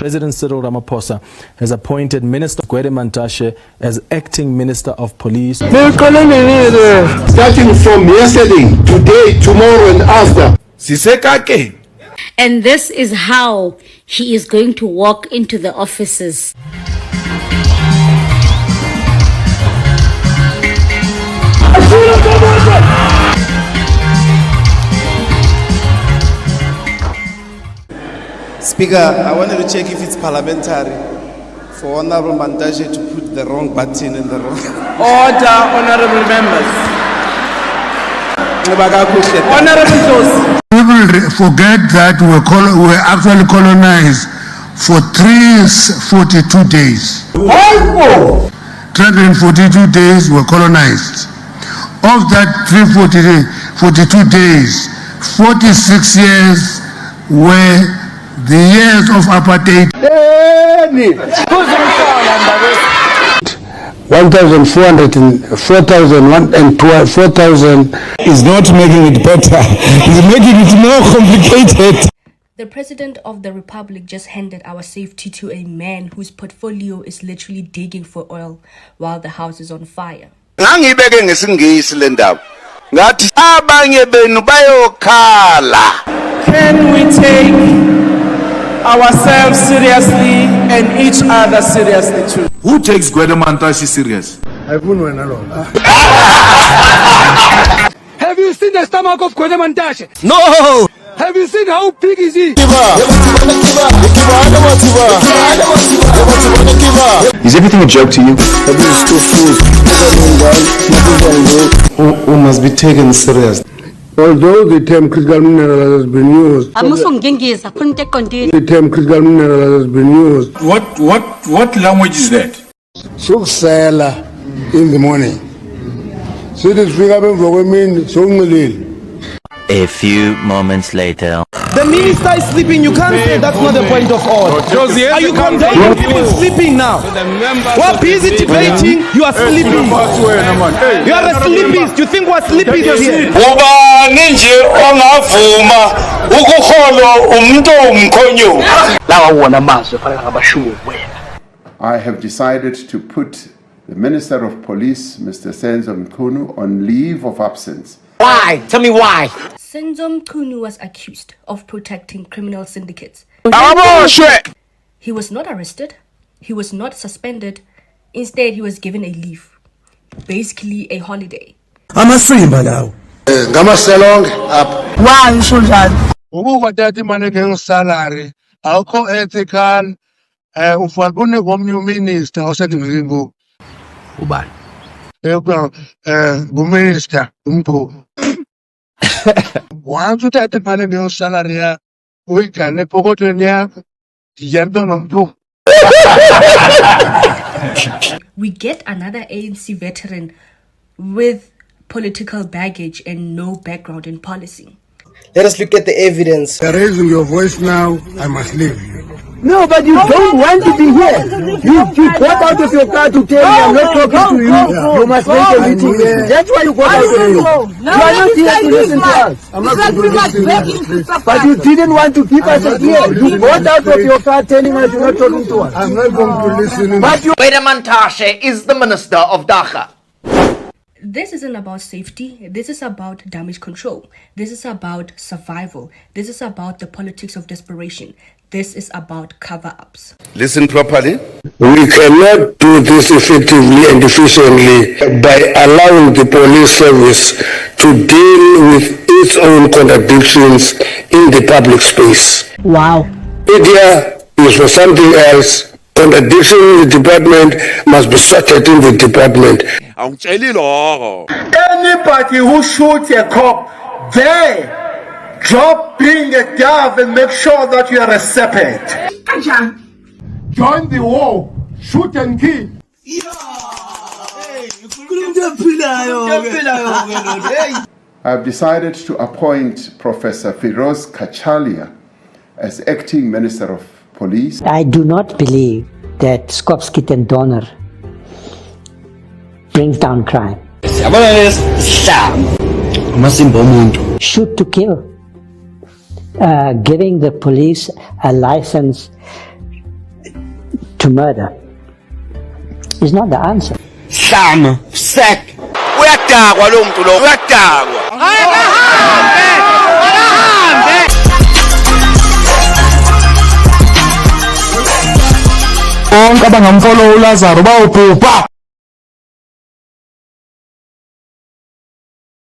President Cyril Ramaphosa has appointed Minister Gwede Mantashe as acting Minister of Police. Starting from yesterday, today, tomorrow and after. And this is how he is going to walk into the offices. Speaker, I wanted to check if it's parliamentary for Honorable Mantashe to put the wrong button in the wrong... Order, honorable members. Honorable those. People forget that we were actually colonized for 342 days. 342 days were colonized. Of that 342 days, 46 years were the years of apartheid. 1,400 and 4,000 and 4,000 is not making it better. It's making it more complicated. The President of the Republic just handed our safety to a man whose portfolio is literally digging for oil while the house is on fire. Can we take ourselves seriously and each other seriously too? Who takes Gwede Mantashe serious? Have you seen the stomach of Gwede Mantashe? No! Have you seen how big is he? Is everything a joke to you? Who must be taken serious. Although the term critical mineral has been used, the term critical mineral has been used. What language is that? Suksela in the morning. So this A few moments later. The minister is sleeping. You can't say that's not the point of order. Are you condemning people sleeping now? We're busy debating. You are sleeping. You are a sleepist. You think we're sleeping here? I have decided to put the Minister of Police, Mr. Senzo Mchunu, on leave of absence. Why? Tell me why. Senzo Mchunu was accused of protecting criminal syndicates. He was not arrested. He was not suspended. Instead, he was given a leave. Basically, a holiday. I'm a free man now. Why you should have? Salary. I'll call ethical. Ufalbune gomnyu minister osati mzingu. Ubani. Minister umpo. Once you take the money in your salary, we can pocket in there. We get another ANC veteran with political baggage and no background in policing. Let us look at the evidence. You're raising your voice now. I must leave you. No, but you don't want to be here. You got out of your car to tell me I'm not talking to you. You must make a meeting. That's why you got out of here. You are not here to listen to us. I'm not going to listen to you. But you didn't want to keep us here. You got out of your car telling us you're not talking to us. I'm not going to listen. But you... Gwede Mantashe is the Minister of Dhaka. This isn't about safety. This is about damage control. This is about survival. This is about the politics of desperation. This is about cover-ups. Listen properly. We cannot do this effectively and efficiently by allowing the police service to deal with its own contradictions in the public space. Wow. Media is for something else. Contradiction in the department must be sorted in the department. Anybody who shoots a cop, they drop being a dove and make sure that you are a serpent. Join the war, shoot and kill. I have decided to appoint Professor Firoz Kachalia as acting Minister of Police. I do not believe that Skopskit and Donner brings down crime. Shoot to kill. Giving the police a license to murder is not the answer. Sam, sack. Uyadakwa lo muntu lo, uyadakwa. Bonke abangamfollow uLazaru bawubhubha.